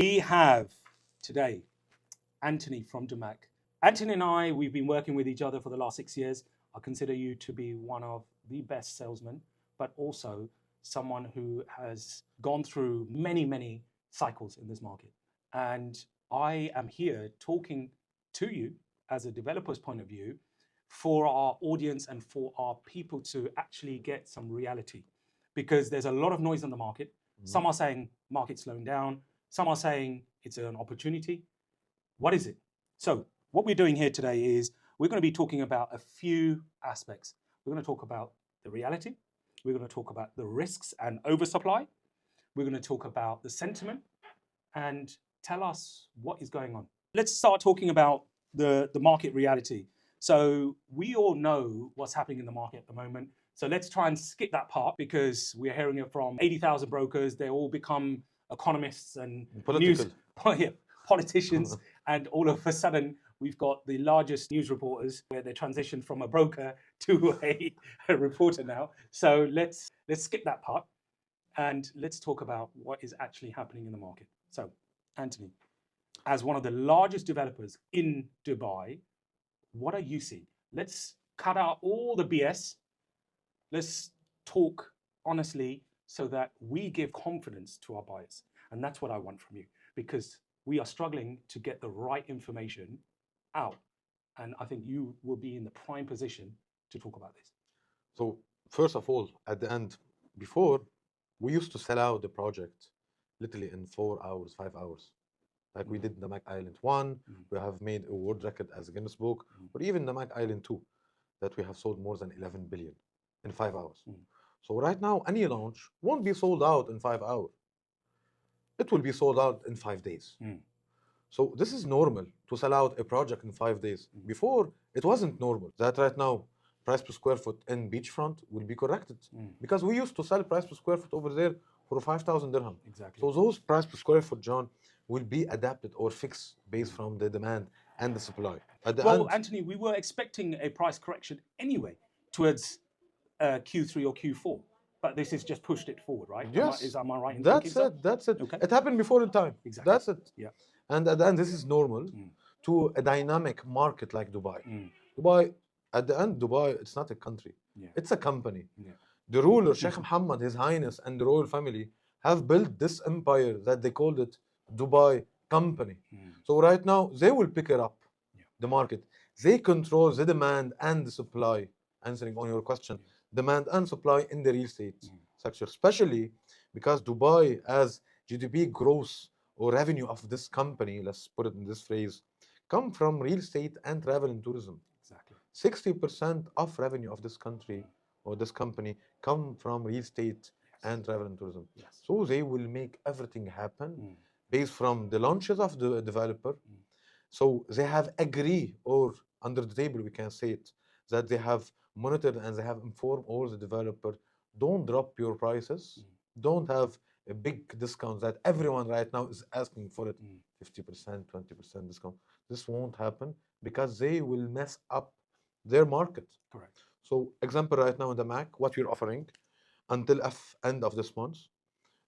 We have today Anthony from DAMAC. Anthony and I, we've been working with each other for the last 6 years. I consider you to be one of the best salesmen, but also someone who has gone through many, many cycles in this market. And I am here talking to you as a developer's point of view for our audience and for our people to actually get some reality. Because there's a lot of noise on the market. Some are saying market's slowing down. Some are saying it's an opportunity. What is it? So what we're doing here today is we're going to be talking about a few aspects. We're going to talk about the reality. We're going to talk about the risks and oversupply. We're going to talk about the sentiment and tell us what is going on. Let's start talking about the market reality. So we all know what's happening in the market at the moment. So let's try and skip that part because we're hearing it from 80,000 brokers. They all become economists and politicians. And all of a sudden, we've got the largest news reporters where they transitioned from a broker to a reporter now. So let's skip that part and let's talk about what is actually happening in the market. So, Anthony, as one of the largest developers in Dubai, what are you seeing? Let's cut out all the BS. Let's talk honestly so that we give confidence to our buyers. And that's what I want from you, because we are struggling to get the right information out. And I think you will be in the prime position to talk about this. So first of all, at the end, before, we used to sell out the project literally in 4 hours, 5 hours. Like we did DAMAC Island 1, we have made a world record as a Guinness Book, or even DAMAC Island 2, that we have sold more than 11 billion in 5 hours. So right now, any launch won't be sold out in 5 hours. It will be sold out in 5 days. So this is normal to sell out a project in 5 days. Before, it wasn't normal. That right now, price per square foot in beachfront will be corrected. Because we used to sell price per square foot over there for 5,000 dirham. Exactly. So those price per square foot, John, will be adapted or fixed based from the demand and the supply. At the end, Anthony, we were expecting a price correction anyway towards Q3 or Q4, but this has just pushed it forward, right? yes, Am I right in that's thinking so? it. That's it. Okay. It happened before in time. Exactly. That's it. Yeah. And at the end, this is normal to a dynamic market like Dubai. Dubai, at the end, Dubai, it's not a country. It's a company. The ruler, Sheikh Mohammed, His Highness, and the royal family have built this empire that they called it Dubai Company. So right now, they will pick it up, the market. They control the demand and the supply, answering on your question, demand and supply in the real estate sector, especially because Dubai, as GDP growth or revenue of this company, let's put it in this phrase, come from real estate and travel and tourism. Exactly. 60% of revenue of this country or this company come from real estate and travel and tourism. So they will make everything happen based from the launches of the developer. So they have agreed, or under the table we can say it, that they have monitored and they have informed all the developer, don't drop your prices, don't have a big discount that everyone right now is asking for it, 50%, 20% discount. This won't happen because they will mess up their market. Correct. So example right now in the DAMAC, what we're offering until end of this month,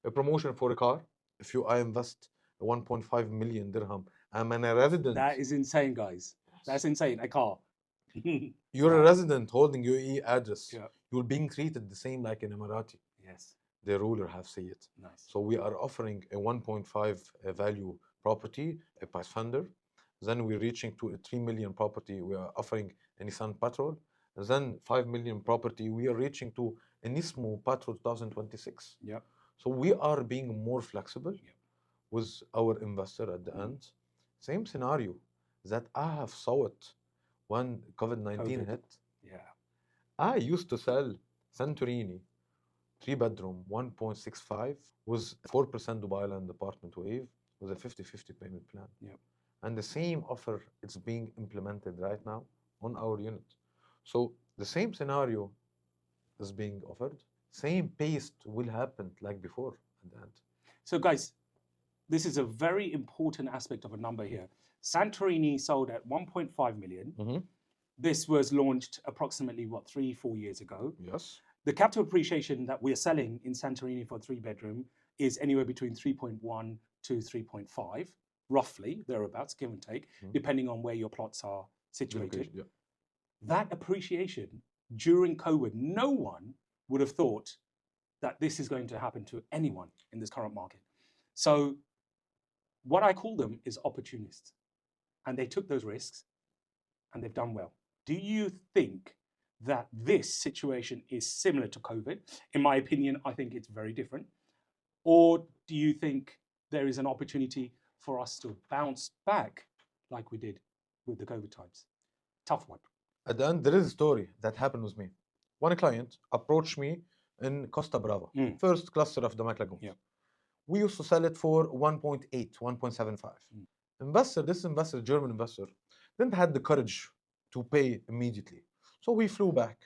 a promotion for a car. If I invest 1.5 million dirham, I'm a resident. That is insane, guys. That's insane. A car. You're a resident holding UAE address. You're being treated the same like an Emirati. Yes. The ruler have said it. Nice. So we are offering a 1.5 value property, a Pathfinder. Then we're reaching to a 3 million property. We are offering a Nissan Patrol. Then 5 million property. We are reaching to a Nismo Patrol 2026. So we are being more flexible with our investor at the end. Same scenario that I have saw it when COVID-19 hit. I used to sell Santorini, 3-bedroom, 1.65, with 4% Dubai Land apartment wave, with a 50-50 payment plan. And the same offer is being implemented right now on our unit. So the same scenario is being offered. Same pace will happen like before at the end. So guys, this is a very important aspect of a number here. Santorini sold at 1.5 million. This was launched approximately, 3-4 years ago. Yes. The capital appreciation that we're selling in Santorini for a 3-bedroom is anywhere between 3.1 to 3.5, roughly, thereabouts, give and take, depending on where your plots are situated. Yeah. That appreciation during COVID, no one would have thought that this is going to happen to anyone in this current market. So what I call them is opportunists. And they took those risks and they've done well. Do you think that this situation is similar to COVID? In my opinion, I think it's very different. Or do you think there is an opportunity for us to bounce back like we did with the COVID times? Tough one. At the end, there is a story that happened with me. One client approached me in Costa Brava, first cluster of DAMAC Lagoons. Yeah. We used to sell it for 1.8, 1.75. This investor, German investor, didn't have the courage to pay immediately. So we flew back.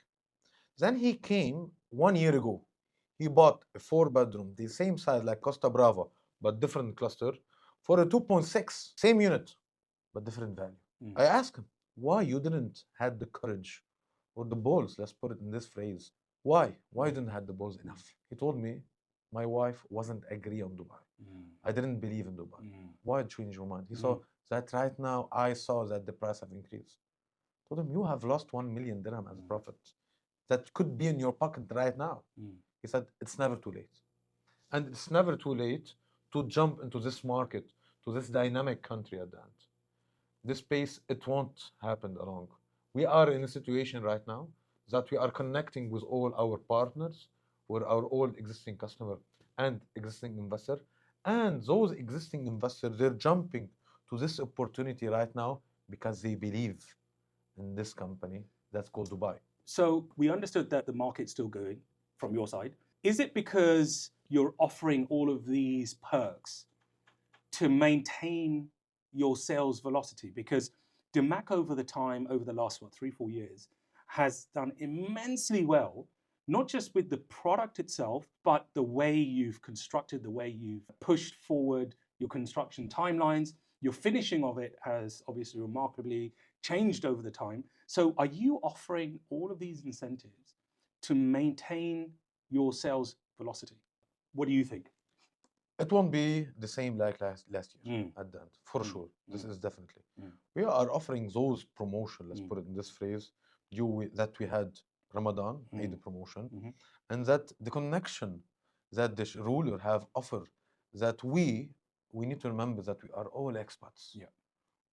Then he came 1 year ago. He bought a 4-bedroom, the same size like Costa Brava, but different cluster, for a 2.6, same unit, but different value. I asked him, why you didn't have the courage or the balls, let's put it in this phrase. Why? Why you didn't have the balls enough? He told me, my wife wasn't agree on Dubai. I didn't believe in Dubai. Why change your mind? He saw that right now I saw that the price have increased. I told him, you have lost 1 million dirham as profit. That could be in your pocket right now. He said, it's never too late. And it's never too late to jump into this market, to this dynamic country at the end. This pace, it won't happen along. We are in a situation right now that we are connecting with all our partners, with our all existing customer and existing investor. And those existing investors, they're jumping to this opportunity right now because they believe in this company that's called Dubai. So we understood that the market's still going from your side. Is it because you're offering all of these perks to maintain your sales velocity? Because DAMAC over the last 3-4 years, has done immensely well, not just with the product itself, but the way you've constructed, the way you've pushed forward your construction timelines. Your finishing of it has obviously remarkably changed over the time. So are you offering all of these incentives to maintain your sales velocity? What do you think? It won't be the same like last year at the end, for sure. This is definitely. We are offering those promotion, let's put it in this phrase, that we had Ramadan, Eid promotion, and that the connection that the ruler have offered, that we need to remember that we are all expats. Yeah.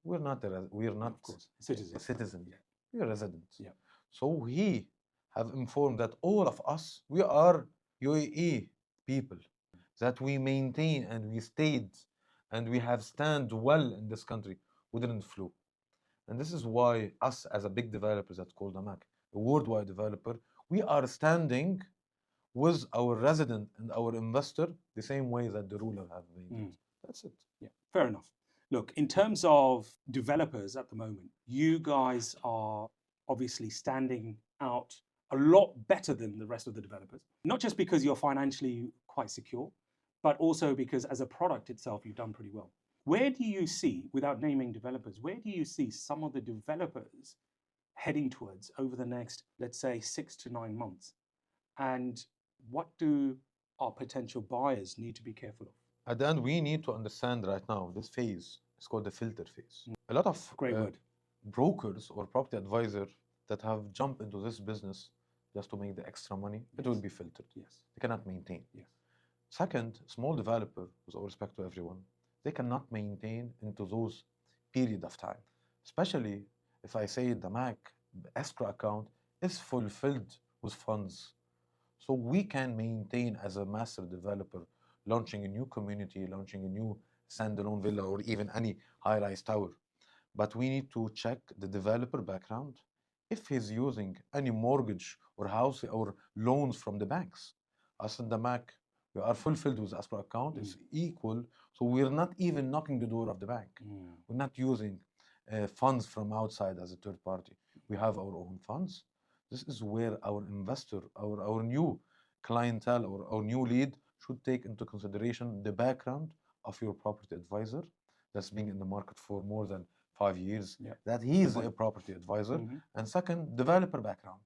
We're not of course, a citizen. Yeah. We are residents. Yeah. So he have informed that all of us, we are UAE people, that we maintain and we stayed and we have stand well in this country. We didn't flew. And this is why us as a big developer that's called DAMAC, a worldwide developer, we are standing with our resident and our investor the same way that the ruler have made it. That's it. Yeah, fair enough. Look, in terms of developers at the moment, you guys are obviously standing out a lot better than the rest of the developers, not just because you're financially quite secure, but also because as a product itself, you've done pretty well. Where do you see, without naming developers, where do you see some of the developers heading towards over the next, let's say, 6 to 9 months? And what do our potential buyers need to be careful of? At the end, we need to understand right now, this phase is called the filter phase. A lot of Great word. brokers or property advisors that have jumped into this business just to make the extra money, it will be filtered. Yes. They cannot maintain. Yes. Second, small developer, with all respect to everyone, they cannot maintain into those period of time. Especially if I say DAMAC escrow account is fulfilled with funds. So we can maintain as a master developer, launching a new community, launching a new standalone villa or even any high-rise tower. But we need to check the developer background, if he's using any mortgage or house or loans from the banks. Us in DAMAC, we are fulfilled with escrow account, it's equal. So we're not even knocking the door of the bank. We're not using funds from outside as a third party. We have our own funds. This is where our investor, our new clientele or our new lead should take into consideration the background of your property advisor that's been in the market for more than 5 years, that he is a property advisor. And second, developer background,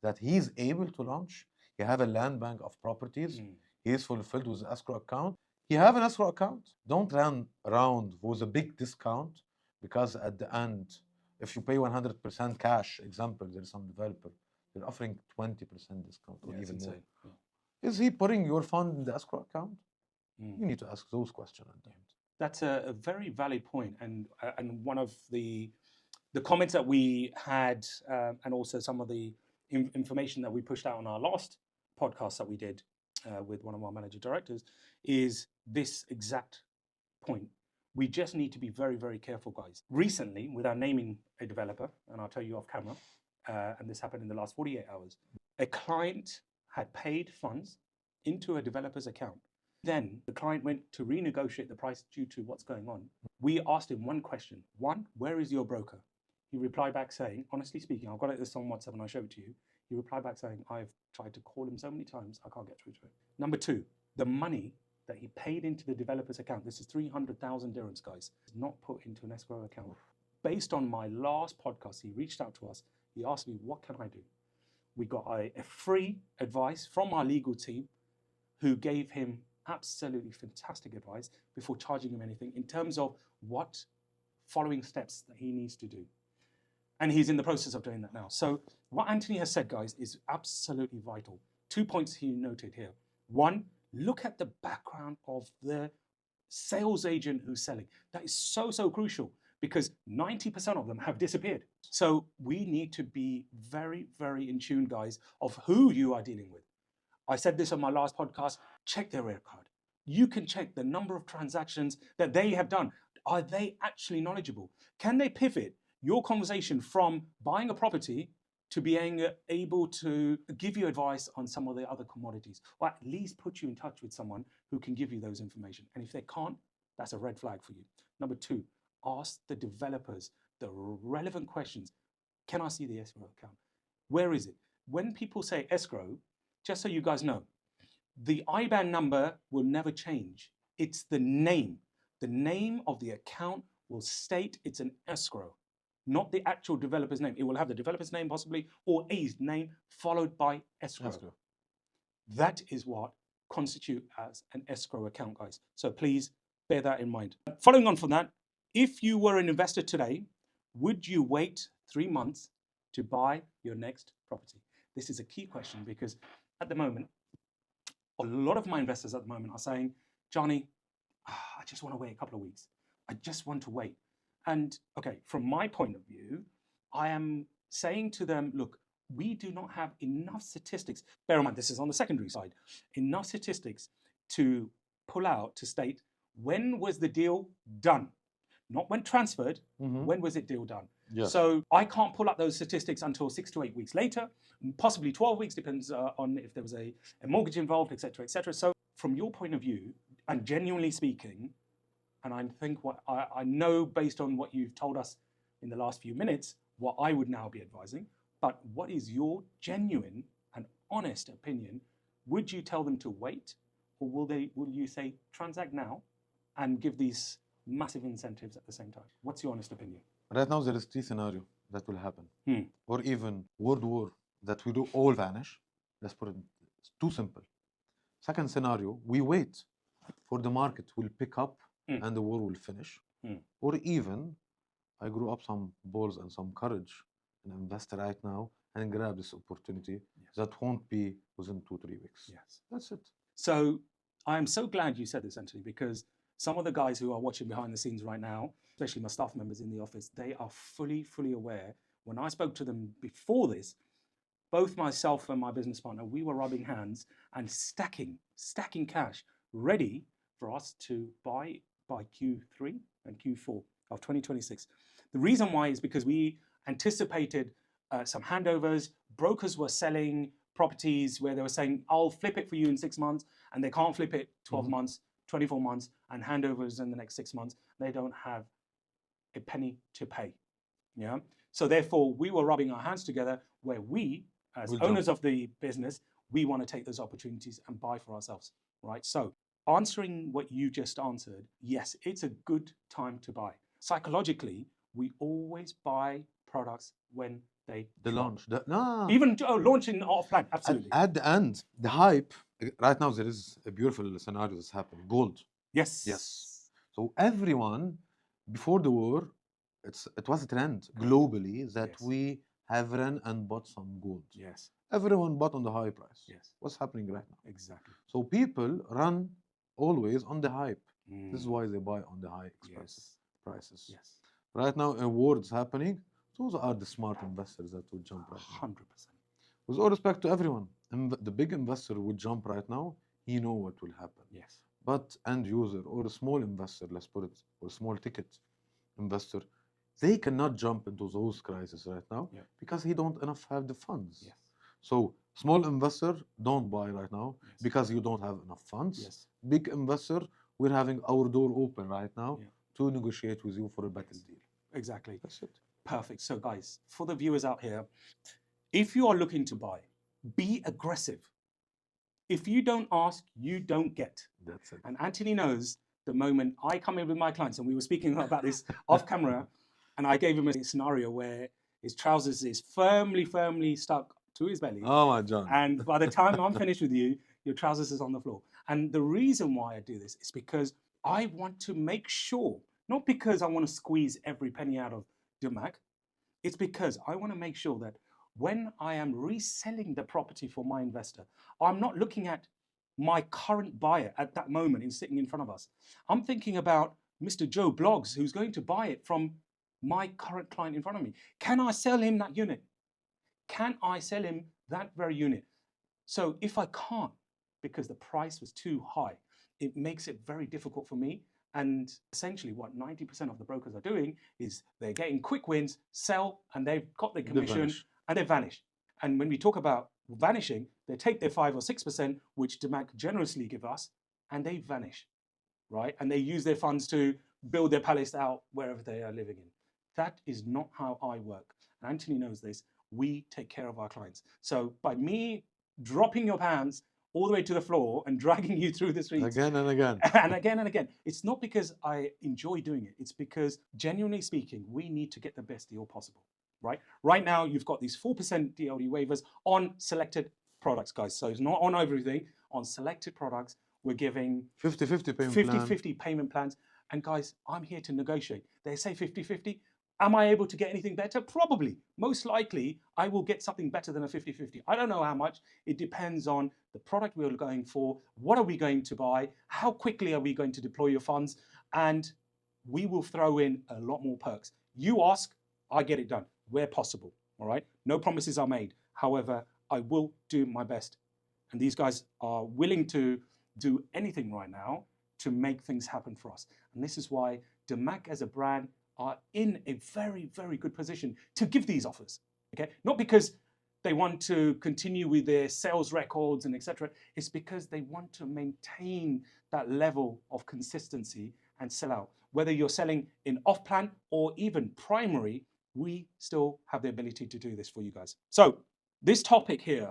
that he's able to launch. He have a land bank of properties. He is fulfilled with the escrow account. He have an escrow account. Don't run around with a big discount, because at the end, if you pay 100% cash, example, there's some developer, they're offering 20% discount or Yeah, it's even more. insane. Yeah. Is he putting your fund in the escrow account? Mm. You need to ask those questions at the end. That's a very valid point, and one of the comments that we had, and also some of the information that we pushed out on our last podcast that we did with one of our manager directors, is this exact point. We just need to be very, very careful, guys. Recently, without naming a developer, and I'll tell you off camera, and this happened in the last 48 hours, a client had paid funds into a developer's account. Then the client went to renegotiate the price due to what's going on. We asked him one question. One, where is your broker? He replied back saying, honestly speaking, I've got it this on WhatsApp and I'll show it to you. He replied back saying, I've tried to call him so many times, I can't get through to him. Number two, the money that he paid into the developer's account, this is 300,000 dirhams, guys, is not put into an escrow account. Based on my last podcast, he reached out to us. He asked me, what can I do? We got a free advice from our legal team, who gave him absolutely fantastic advice before charging him anything in terms of what following steps that he needs to do. And he's in the process of doing that now. So what Anthony has said, guys, is absolutely vital. 2 points he noted here. One, look at the background of the sales agent who's selling. That is so, so crucial, because 90% of them have disappeared. So we need to be very, very in tune, guys, of who you are dealing with. I said this on my last podcast, check their rare card. You can check the number of transactions that they have done. Are they actually knowledgeable? Can they pivot your conversation from buying a property to being able to give you advice on some of the other commodities, or at least put you in touch with someone who can give you those information? And if they can't, that's a red flag for you. Number two, ask the developers the relevant questions. Can I see the escrow account? Where is it? When people say escrow, just so you guys know, the IBAN number will never change. It's the name. The name of the account will state it's an escrow, not the actual developer's name. It will have the developer's name possibly, or a name followed by escrow. That is what constitutes as an escrow account, guys. So please bear that in mind. Following on from that, if you were an investor today, would you wait 3 months to buy your next property? This is a key question, because at the moment, a lot of my investors at the moment are saying, Johnny, I just want to wait a couple of weeks. I just want to wait. And okay, from my point of view, I am saying to them, look, we do not have enough statistics. Bear in mind, this is on the secondary side. Enough statistics to pull out to state, when was the deal done? Not when transferred, when was it deal done? Yes. So I can't pull up those statistics until 6 to 8 weeks later, possibly 12 weeks, depends on if there was a mortgage involved, et cetera, et cetera. So from your point of view, and genuinely speaking, and I think what I know based on what you've told us in the last few minutes, what I would now be advising, but what is your genuine and honest opinion? Would you tell them to wait, or will you say transact now and give these massive incentives at the same time? What's your honest opinion? Right now, there is 3 scenarios that will happen. Or even World War, that we do all vanish. Let's put it, it's too simple. Second scenario, we wait for the market will pick up and the war will finish. Or even, I grew up some balls and some courage and invest right now and grab this opportunity that won't be within 2-3 weeks. Yes. That's it. So I am so glad you said this, Anthony, because some of the guys who are watching behind the scenes right now, especially my staff members in the office, they are fully aware. When I spoke to them before this, both myself and my business partner, we were rubbing hands and stacking cash, ready for us to buy by Q3 and Q4 of 2026. The reason why is because we anticipated some handovers. Brokers were selling properties where they were saying, I'll flip it for you in 6 months, and they can't flip it 12 months, 24 months, and handovers in the next 6 months. They don't have a penny to pay. Yeah. So therefore, we were rubbing our hands together, where we, as owners of the business, we want to take those opportunities and buy for ourselves, right? So answering what you just answered, yes, it's a good time to buy. Psychologically, we always buy products when they launch. Even launching off plan, absolutely. At the end, the hype, right now there is a beautiful scenario that's happening. Gold. Yes. Yes. So everyone, before the war, it was a trend globally that Yes. we have run and bought some gold. Yes. Everyone bought on the high price. Yes. What's happening right now? Exactly. So people run always on the hype. This is Mm. why they buy on the high expensive Yes. prices. Yes. Right now, awards happening. Those are the smart investors that will jump right now. 100%. With all respect to everyone, the big investor would jump right now. He know what will happen. Yes. But end user or a small investor, let's put it, or small ticket investor, they cannot jump into those crises right now Yeah. because he don't enough have the funds. Yes. So small investor, don't buy right now Yes. because you don't have enough funds. Yes. Big investor, we're having our door open right now Yeah. to negotiate with you for a better Yes. deal. Exactly. That's it. Perfect. So, guys, for the viewers out here, if you are looking to buy, be aggressive. If you don't ask, you don't get. That's it. And Anthony knows the moment I come in with my clients, and we were speaking about this off camera, and I gave him a scenario where his trousers is firmly stuck to his belly. Oh my John. And by the time I'm finished with you, your trousers is on the floor. And the reason why I do this is because I want to make sure, not because I want to squeeze every penny out of DAMAC, it's because I want to make sure that when I am reselling the property for my investor, I'm not looking at my current buyer at that moment is sitting in front of us. I'm thinking about Mr. Joe Bloggs, who's going to buy it from my current client in front of me. Can I sell him that unit? Can I sell him that very unit? So if I can't, because the price was too high, it makes it very difficult for me. And essentially, what 90% of the brokers are doing is they're getting quick wins, sell, and they've got their They commission, vanish. and they vanish. And when we talk about vanishing, they take their 5 or 6%, which DAMAC generously give us, and they vanish, right? And they use their funds to build their palace out wherever they are living in. That is not how I work. And Anthony knows this. We take care of our clients. So by me dropping your pants all the way to the floor and dragging you through the streets Again and again. and again, it's not because I enjoy doing it. It's because, genuinely speaking, we need to get the best deal possible, right? Right now, you've got these 4% DLD waivers on selected products, guys. So it's not on everything. On selected products, we're giving 50-50 payment plan. 50-50 payment plans. And guys, I'm here to negotiate. They say 50-50. Am I able to get anything better? Probably. Most likely, I will get something better than a 50-50. I don't know how much. It depends on the product we're going for. What are we going to buy? How quickly are we going to deploy your funds? And we will throw in a lot more perks. You ask, I get it done where possible. All right. No promises are made. However, I will do my best. And these guys are willing to do anything right now to make things happen for us. And this is why DAMAC as a brand are in a very good position to give these offers. Okay, not because they want to continue with their sales records and etc. It's because they want to maintain that level of consistency and sell out. Whether you're selling in off-plan or even primary, we still have the ability to do this for you guys. So this topic here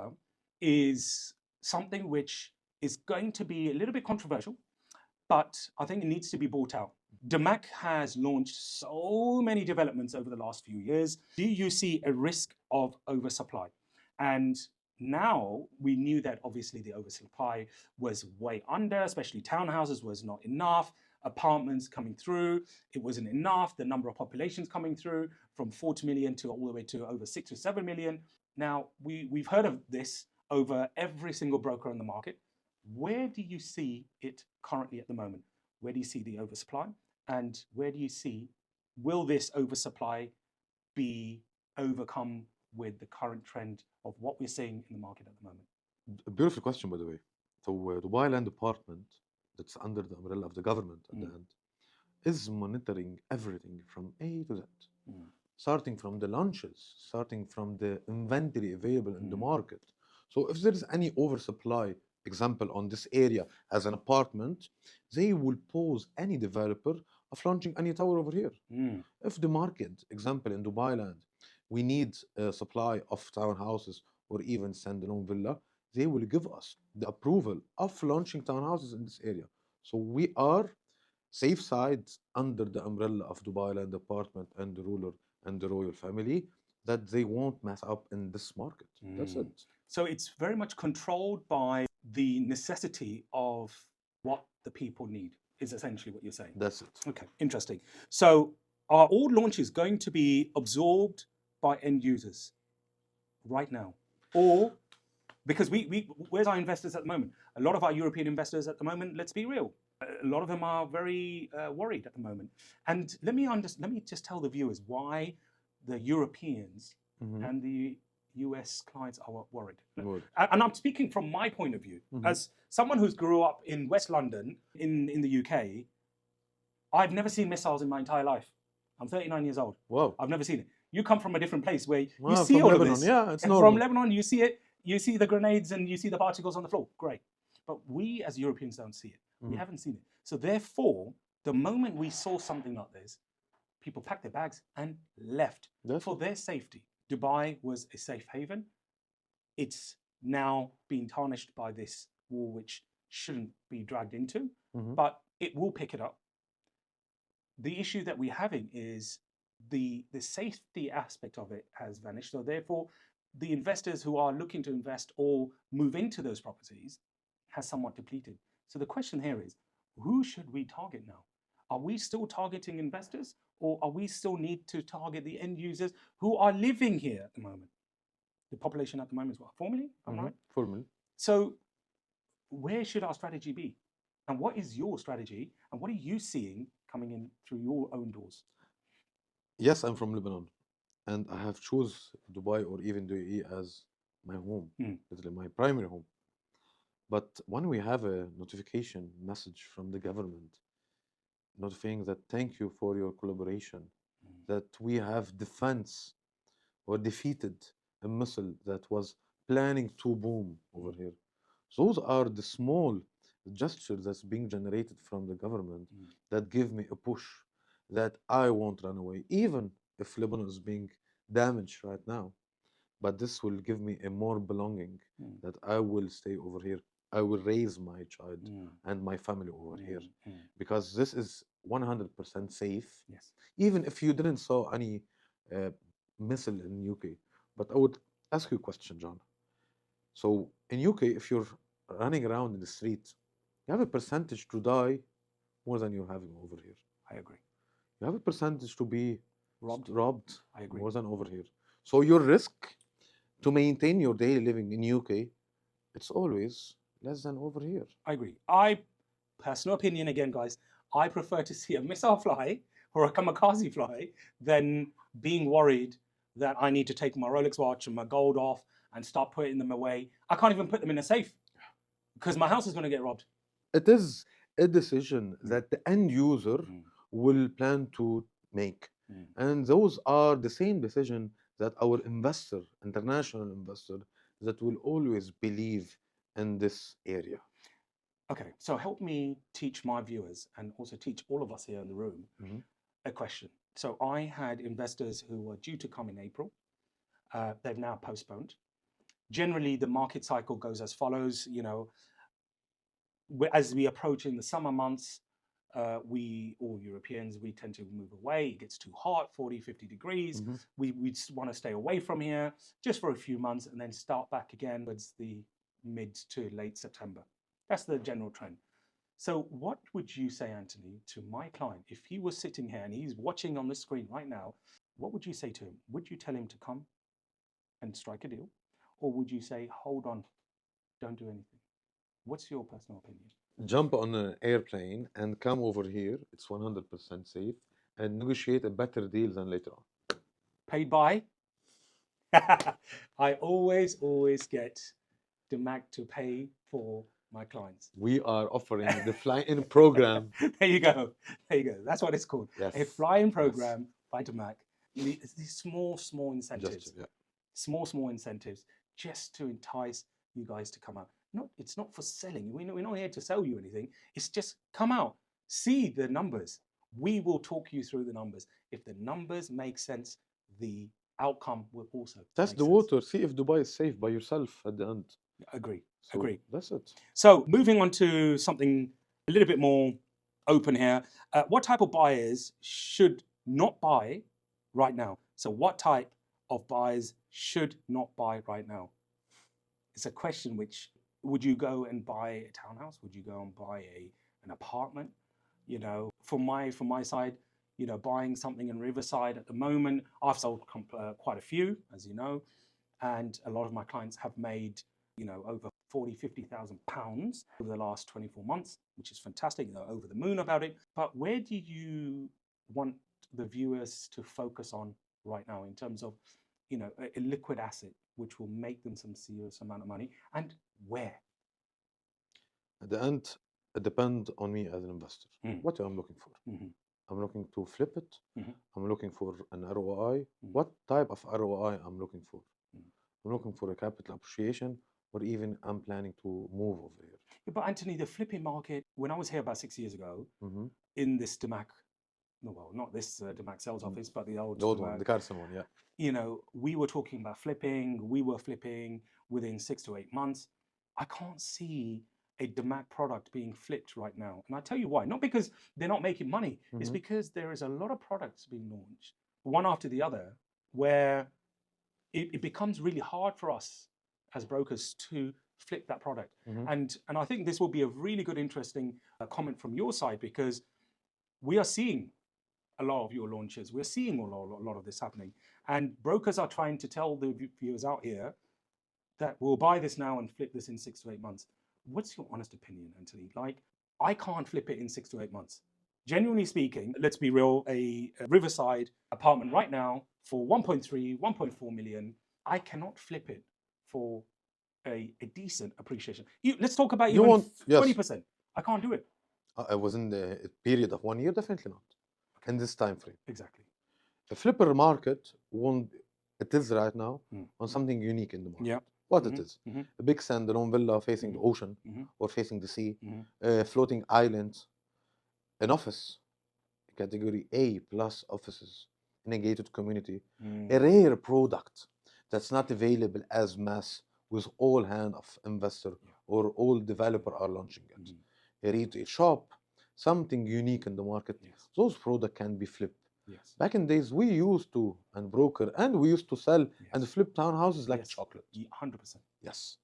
is something which is going to be a little bit controversial, but I think it needs to be brought out. DAMAC has launched so many developments over the last few years. Do you see a risk of oversupply? And now we knew that obviously the oversupply was way under, especially townhouses was not enough, apartments coming through, it wasn't enough, the number of populations coming through from 40 million to all the way to over 6 or 7 million. Now, we've heard of this over every single broker on the market. Where do you see it currently at the moment? Where do you see the oversupply? And where do you see, will this oversupply be overcome with the current trend of what we're seeing in the market at the moment? A beautiful question, by the way. So, Dubai Land Department, that's under the umbrella of the government at the end, is monitoring everything from A to Z, starting from the launches, starting from the inventory available in the market. So, if there is any oversupply, example on this area as an apartment, they will pause any developer of launching any tower over here. If the market, example in Dubai Land, we need a supply of townhouses or even standalone villa, they will give us the approval of launching townhouses in this area. So we are safe side under the umbrella of Dubai Land Department and the ruler and the royal family that they won't mess up in this market. That's it. So it's very much controlled by the necessity of what the people need. is essentially what you're saying. That's it. Okay, interesting. So are all launches going to be absorbed by end users right now? Or, because where's our investors at the moment? A lot of our European investors at the moment, let's be real, a lot of them are very worried at the moment. And let me just tell the viewers why the Europeans and the US clients are worried. Good. And I'm speaking from my point of view. As someone who's grew up in West London in the UK, I've never seen missiles in my entire life. I'm 39 years old. Wow. I've never seen it. You come from a different place where you Wow, see from all Lebanon. of this. Yeah, it's And normal. from Lebanon, you see it. You see the grenades and you see the particles on the floor. Great. But we as Europeans don't see it. We haven't seen it. So therefore, the moment we saw something like this, people packed their bags and left for their safety. Dubai was a safe haven. It's now being tarnished by this war, which shouldn't be dragged into, but it will pick it up. The issue that we're having is the safety aspect of it has vanished. So therefore, the investors who are looking to invest or move into those properties has somewhat depleted. So the question here is, who should we target now? Are we still targeting investors, or are we still need to target the end users who are living here at the moment? The population at the moment is what, 4 million? Am I right? 4 million. So where should our strategy be? And what is your strategy? And what are you seeing coming in through your own doors? Yes, I'm from Lebanon, and I have chose Dubai or even the UAE as my home, literally my primary home. But when we have a notification message from the government notifying that thank you for your collaboration, that we have defense or defeated a missile that was planning to boom over here. Those are the small gestures that's being generated from the government that give me a push that I won't run away, even if Lebanon is being damaged right now. But this will give me a more belonging that I will stay over here. I will raise my child and my family over here because this is 100% safe. Yes. Even if you didn't saw any missile in UK. But I would ask you a question, John. So in UK, if you're running around in the street, you have a percentage to die more than you're having over here. I agree. You have a percentage to be robbed I agree. more than over here. So your risk to maintain your daily living in UK, it's always less than over here. I agree. Personal opinion again, guys, I prefer to see a missile fly or a kamikaze fly than being worried that I need to take my Rolex watch and my gold off and start putting them away. I can't even put them in a safe because my house is going to get robbed. It is a decision that the end user will plan to make. And those are the same decision that our investor, international investor, that will always believe in this area. Okay, so help me teach my viewers and also teach all of us here in the room a question. So I had investors who were due to come in April. They've now postponed. Generally, the market cycle goes as follows. You know, as we approach in the summer months, we, all Europeans, we tend to move away. It gets too hot, 40, 50 degrees. We want to stay away from here just for a few months and then start back again towards the mid to late September. That's the general trend. So what would you say, Anthony, to my client, if he was sitting here and he's watching on the screen right now, what would you say to him? Would you tell him to come and strike a deal? Or would you say, hold on, don't do anything? What's your personal opinion? Jump on an airplane and come over here. It's 100% safe and negotiate a better deal than later on. Paid by? I always get DAMAC to pay for my clients. We are offering the fly-in program. There you go. There you go. That's what it's called. Yes. A fly-in program by DAMAC. These small incentives. Small incentives just to entice you guys to come out. It's not for selling. We're not here to sell you anything. It's just come out, see the numbers. We will talk you through the numbers. If the numbers make sense, the outcome will also test make the sense. water. See if Dubai is safe by yourself at the end. Agree. So Agree. That's it. So moving on to something a little bit more open here. What type of buyers should not buy right now? So what type of buyers should not buy right now? It's a question which, would you go and buy a townhouse? Would you go and buy an apartment? You know, from my side, you know, buying something in Riverside at the moment, I've sold quite a few, as you know, and a lot of my clients have made, you know, over 40, 50,000 pounds over the last 24 months, which is fantastic. They're over the moon about it. But where do you want the viewers to focus on right now in terms of, you know, a liquid asset which will make them some serious amount of money, and where? At the end, it depends on me as an investor. Mm. What I'm looking for. Mm-hmm. I'm looking to flip it. Mm-hmm. I'm looking for an ROI. Mm. What type of ROI I'm looking for? Mm. I'm looking for a capital appreciation, or even I'm planning to move over here. Yeah, but Anthony, the flipping market, when I was here about 6 years ago Mm-hmm. in this DAMAC, no, well, not this DAMAC sales office, but the old The old one, DAMAC, the Carson one, yeah. you know, we were talking about flipping, we were flipping within 6 to 8 months. I can't see a DAMAC product being flipped right now. And I tell you why. Not because they're not making money, it's Mm-hmm. because there is a lot of products being launched, one after the other, where it becomes really hard for us as brokers to flip that product. Mm-hmm. And I think this will be a really good, interesting comment from your side, because we are seeing a lot of your launches. We're seeing a lot of this happening. And brokers are trying to tell the viewers out here that we'll buy this now and flip this in 6 to 8 months. What's your honest opinion, Anthony? Like, I can't flip it in 6 to 8 months. Genuinely speaking, let's be real, a Riverside apartment right now for 1.3, 1.4 million, I cannot flip it for a decent appreciation. Let's talk about You even want, yes, 20%. I can't do it. I was in the period of 1 year, definitely not. In this time frame. Exactly. The flipper market won't, it is right now Mm. on something unique in the market. Yeah. What Mhm, it is. mhm, A big standalone villa facing the mhm, ocean mhm, or facing the sea, mhm. floating islands, an office, category A plus offices in a gated community, a Mm. rare product that's not available as mass with all hand of investor Yeah. or all developer are launching it. Mhm. A retail shop, something unique in the market, Yes. those products can be flipped. Yes. Back in days, we used to and broker and we used to sell and Yes. flip townhouses like Yes. chocolate. 100%. Yes.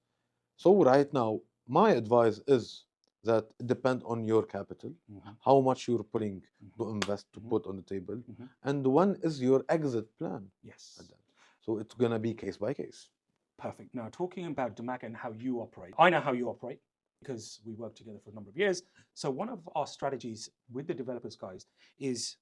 So right now, my advice is that it depend on your capital, Mhm, how much you're putting to mhm, invest to mhm, put on the table, mhm. and when is your exit plan Yes. at that. So it's gonna be case by case. Perfect. Now, talking about DAMAC and how you operate, I know how you operate because we worked together for a number of years. So, one of our strategies with the developers, guys, is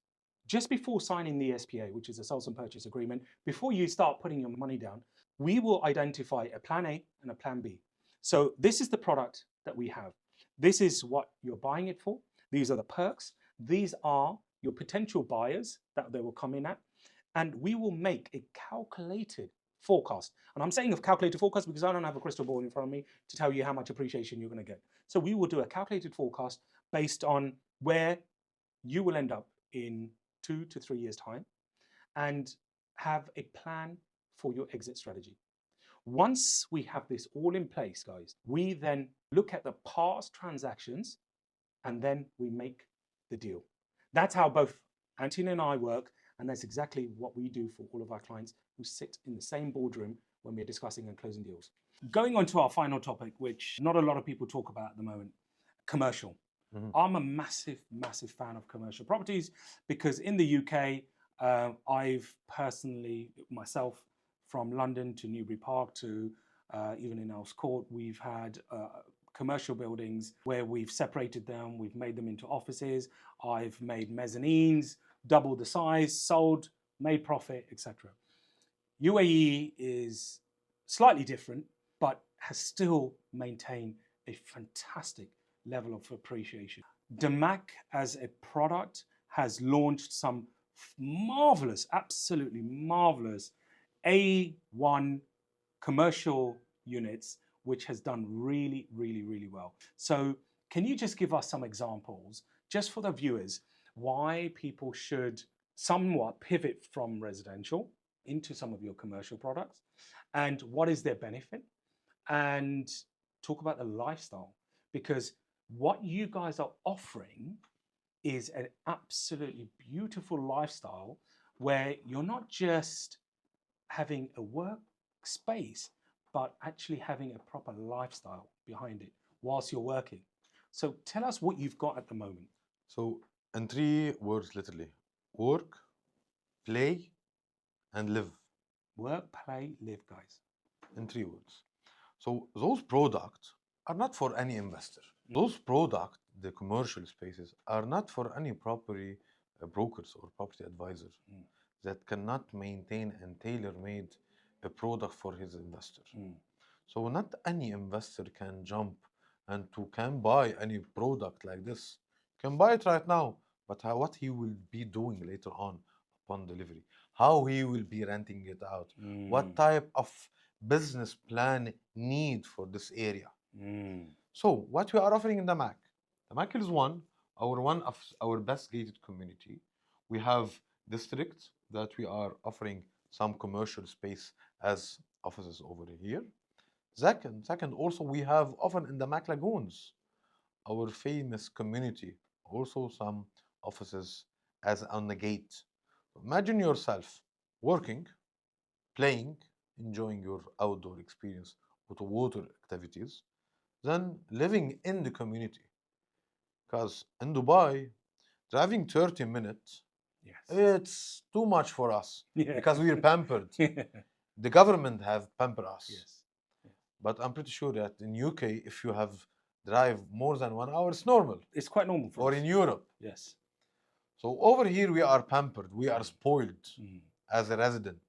just before signing the SPA, which is a sales and purchase agreement, before you start putting your money down, we will identify a plan A and a plan B. So, this is the product that we have. This is what you're buying it for. These are the perks. These are your potential buyers that they will come in at. And we will make a calculated forecast. And I'm saying a calculated forecast because I don't have a crystal ball in front of me to tell you how much appreciation you're going to get. So we will do a calculated forecast based on where you will end up in 2 to 3 years' time and have a plan for your exit strategy. Once we have this all in place, guys, we then look at the past transactions and then we make the deal. That's how both Anthony and I work, and that's exactly what we do for all of our clients who sit in the same boardroom when we're discussing and closing deals. Going on to our final topic, which not a lot of people talk about at the moment, commercial. Mhm. I'm a massive, massive fan of commercial properties because in the UK, I've personally, myself, from London to Newbury Park to even in Earls Court, we've had commercial buildings where we've separated them, we've made them into offices, I've made mezzanines, doubled the size, sold, made profit, etc. UAE is slightly different, but has still maintained a fantastic level of appreciation. DAMAC as a product has launched some marvelous, absolutely marvelous A1 commercial units, which has done really, really, really well. So can you just give us some examples, just for the viewers, why people should somewhat pivot from residential into some of your commercial products, and what is their benefit, and talk about the lifestyle, because what you guys are offering is an absolutely beautiful lifestyle where you're not just having a workspace, but actually having a proper lifestyle behind it whilst you're working. So tell us what you've got at the moment. So, in 3 words, literally: work, play, and live. Work, play, live, guys. In 3 words. So, those products are not for any investor. Those products, the commercial spaces, are not for any property brokers or property advisor that cannot maintain and tailor-made a product for his investor. So not any investor can jump and can buy any product like this. Can buy it right now, but what he will be doing later on upon delivery, how he will be renting it out, what type of business plan need for this area. So what we are offering in DAMAC is one of our best gated community. We have districts that we are offering some commercial space as offices over here. Second, also we have often in the Mac Lagoons, our famous community, also some offices as on the gate. Imagine yourself working, playing, enjoying your outdoor experience with water activities, then living in the community. Because in Dubai, driving 30 minutes, it's too much for us because we're pampered. The government have pampered us. But I'm pretty sure that in UK, if you have drive more than 1 hour, it's normal. It's quite normal for Or us. in Europe. Yes. So over here, we are pampered. We are spoiled as a resident.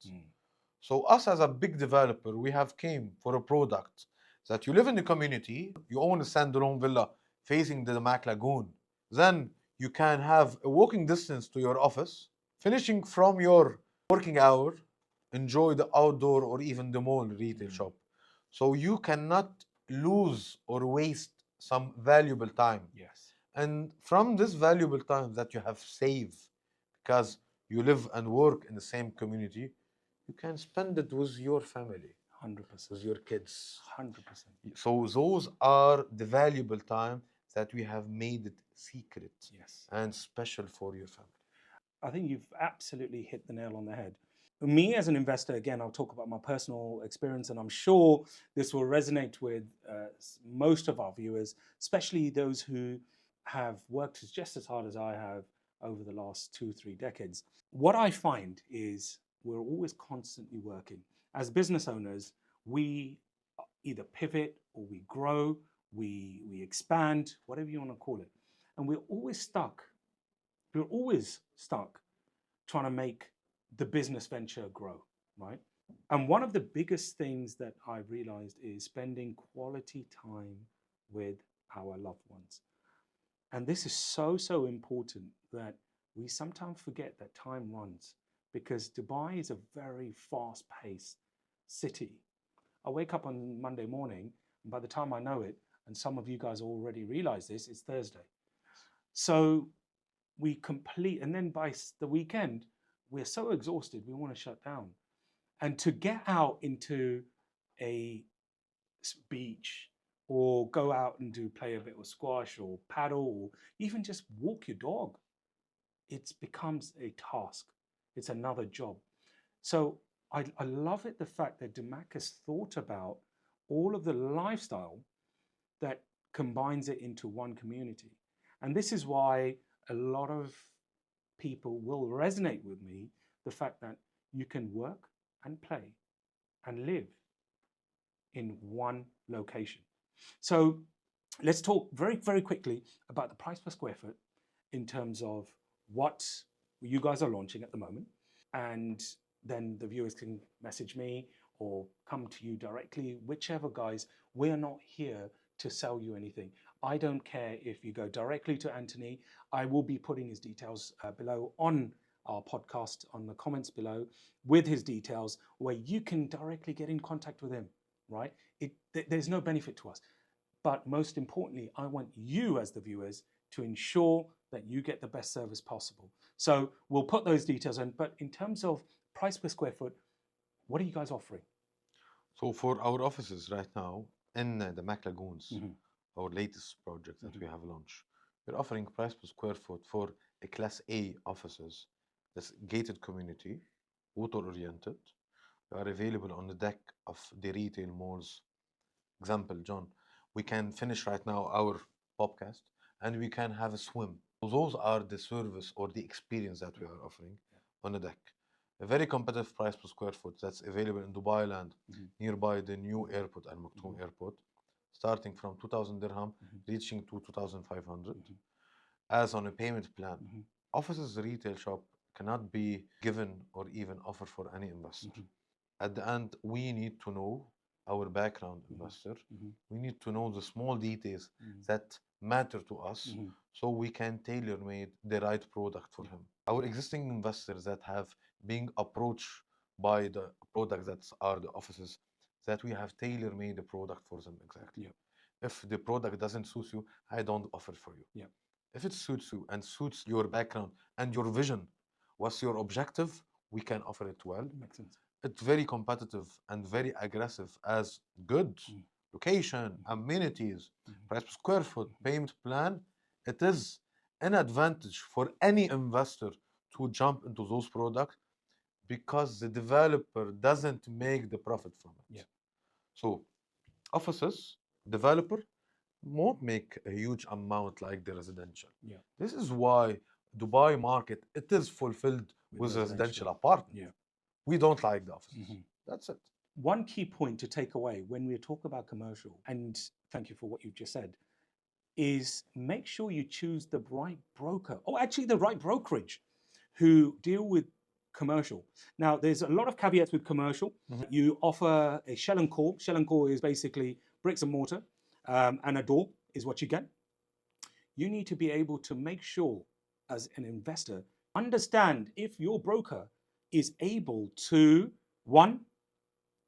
So us as a big developer, we have came for a product that you live in the community, you own a standalone villa facing the Mac Lagoon. Then you can have a walking distance to your office, finishing from your working hour, enjoy the outdoor or even the mall retail shop. So you cannot lose or waste some valuable time. Yes. And from this valuable time that you have saved, because you live and work in the same community, you can spend it with your family, 100%. with your kids. 100%. So those are the valuable time that we have made it secret and special for your family. I think you've absolutely hit the nail on the head. Me as an investor, again, I'll talk about my personal experience, and I'm sure this will resonate with most of our viewers, especially those who have worked just as hard as I have over the last 2-3 decades. What I find is we're always constantly working. As business owners, we either pivot or we grow, we expand, whatever you want to call it. And we're always stuck. We're always stuck trying to make the business venture grow, right? And one of the biggest things that I've realized is spending quality time with our loved ones. And this is so important that we sometimes forget that time runs, because Dubai is a very fast-paced city. I wake up on Monday morning, and by the time I know it, and some of you guys already realize this, it's Thursday. So we complete, and then by the weekend, we're so exhausted, we want to shut down. And to get out into a beach or go out and play a bit of squash or paddle or even just walk your dog, it becomes a task. It's another job. So I love it, the fact that DAMAC has thought about all of the lifestyle that combines it into one community. And this is why a lot of people will resonate with me, the fact that you can work and play and live in one location. So let's talk very quickly about the price per square foot in terms of what you guys are launching at the moment. And then the viewers can message me or come to you directly, whichever, guys. We're not here to sell you anything. I don't care if you go directly to Anthony. I will be putting his details below on our podcast, on the comments below, with his details, where you can directly get in contact with him, right? There's no benefit to us. But most importantly, I want you as the viewers to ensure that you get the best service possible. So we'll put those details in. But in terms of price per square foot, what are you guys offering? So for our offices right now in the Mac Lagoons, our latest project that we have launched, we're offering price per square foot for a Class A offices, this gated community, water-oriented. They are available on the deck of the retail malls. Example, John, we can finish right now our podcast and we can have a swim So those are the service or the experience that we are offering on the deck. A very competitive price per square foot that's available in Dubai land, nearby the new airport, Al Maktoum Airport, starting from 2,000 dirham, reaching to 2,500, as on a payment plan. Offices retail shop cannot be given or even offered for any investor. At the end, we need to know our background investor. We need to know the small details that matter to us so we can tailor made the right product for him. Our existing investors that have been approached by the products that are the offices, that we have tailor made a product for them exactly. If the product doesn't suit you, I don't offer for you. If it suits you and suits your background and your vision, what's your objective, we can offer it well. Makes sense. It's very competitive and very aggressive as good location, amenities, price per square foot, payment plan. It is an advantage for any investor to jump into those products because the developer doesn't make the profit from it. So offices, developer won't make a huge amount like the residential. This is why Dubai market, it is fulfilled with residential apartment. We don't like the offices. That's it. One key point to take away when we talk about commercial, and thank you for what you've just said, is make sure you choose the right broker, or actually the right brokerage, who deal with commercial. Now, there's a lot of caveats with commercial. You offer a shell and core. Shell and core is basically bricks and mortar, and a door is what you get. You need to be able to make sure, as an investor, understand if your broker is able to, one,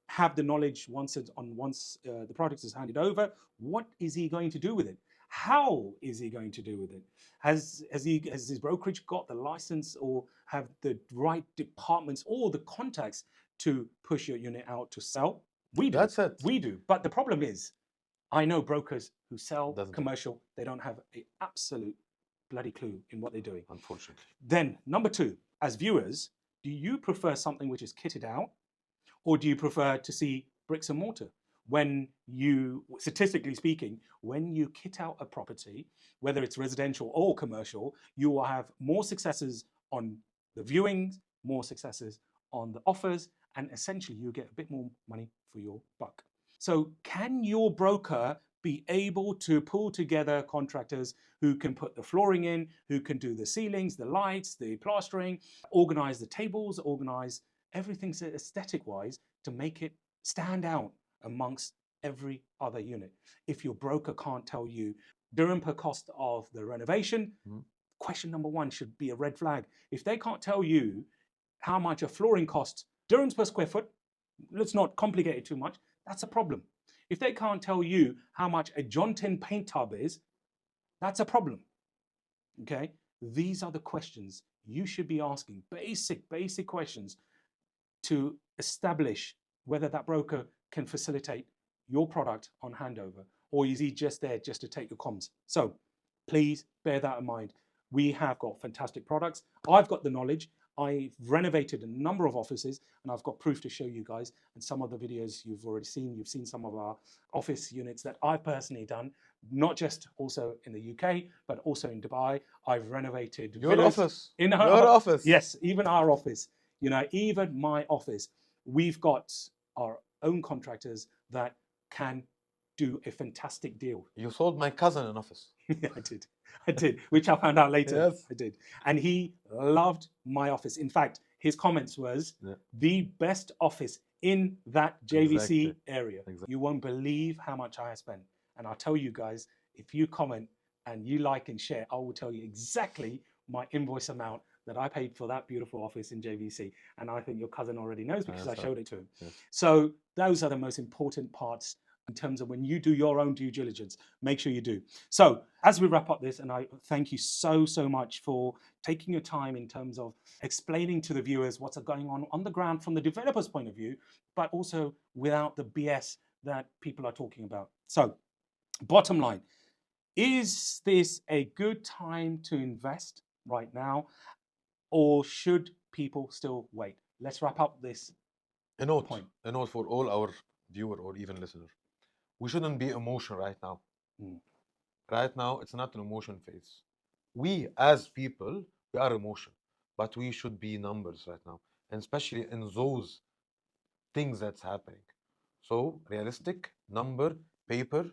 have the knowledge once the product is handed over. What is he going to do with it? How is he going to do with it? Has his brokerage got the license or have the right departments or the contacts to push your unit out to sell? We do. That's it. We do. But the problem is, I know brokers who sell commercial, they don't have an absolute bloody clue in what they're doing. Unfortunately. Then, number two, as viewers, do you prefer something which is kitted out, or do you prefer to see bricks and mortar? When you, statistically speaking, when you kit out a property, whether it's residential or commercial, you will have more successes on the viewings, more successes on the offers, and essentially you get a bit more money for your buck. So can your broker be able to pull together contractors who can put the flooring in, who can do the ceilings, the lights, the plastering, organize the tables, organize everything aesthetic-wise to make it stand out amongst every other unit? If your broker can't tell you dirham per cost of the renovation, question number one should be a red flag. If they can't tell you how much a flooring costs, dirhams per square foot, let's not complicate it too much, that's a problem. If they can't tell you how much a John 10 paint tub is, that's a problem. Okay? These are the questions you should be asking, basic questions to establish whether that broker can facilitate your product on handover, or is he just there just to take your comms? So please bear that in mind. We have got fantastic products. I've got the knowledge. I've renovated a number of offices and I've got proof to show you guys. And some of the videos you've already seen, you've seen some of our office units that I've personally done, not just also in the UK, but also in Dubai. I've renovated your office. In our your office. Yes, even our office. You know, even my office. We've got our own contractors that can do a fantastic deal. You sold my cousin an office. Yeah, I did, which I found out later. Yes. I did. And he loved my office. In fact, his comments was the best office in that JVC area. You won't believe how much I have spent. And I'll tell you guys, if you comment and you like and share, I will tell you exactly my invoice amount that I paid for that beautiful office in JVC. And I think your cousin already knows because I showed it to him. Yes. So those are the most important parts in terms of when you do your own due diligence, make sure you do. So as we wrap up this, and I thank you so much for taking your time in terms of explaining to the viewers what's going on the ground from the developer's point of view, but also without the BS that people are talking about. So bottom line, is this a good time to invest right now, or should people still wait? Let's wrap up this point. A note for all our viewer or even listener. We shouldn't be emotional right now. Right now, it's not an emotion phase. we as people, we are emotion, but we should be numbers right now, and especially in those things that's happening. So realistic, number, paper,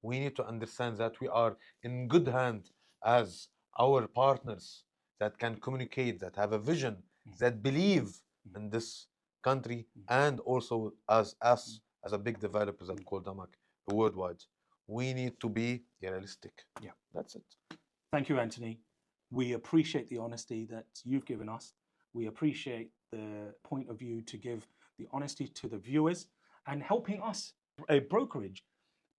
we need to understand that we are in good hand as our partners that can communicate, that have a vision, that believe in this country, and also as us as a big developer that called DAMAC worldwide. We need to be realistic. Yeah. That's it. Thank you, Anthony. We appreciate the honesty that you've given us. We appreciate the point of view to give the honesty to the viewers and helping us, a brokerage,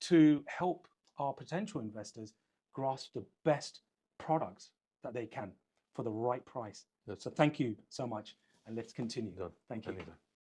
to help our potential investors grasp the best products that they can for the right price. That's So thank you so much, and let's continue. done. Thank you. Anytime.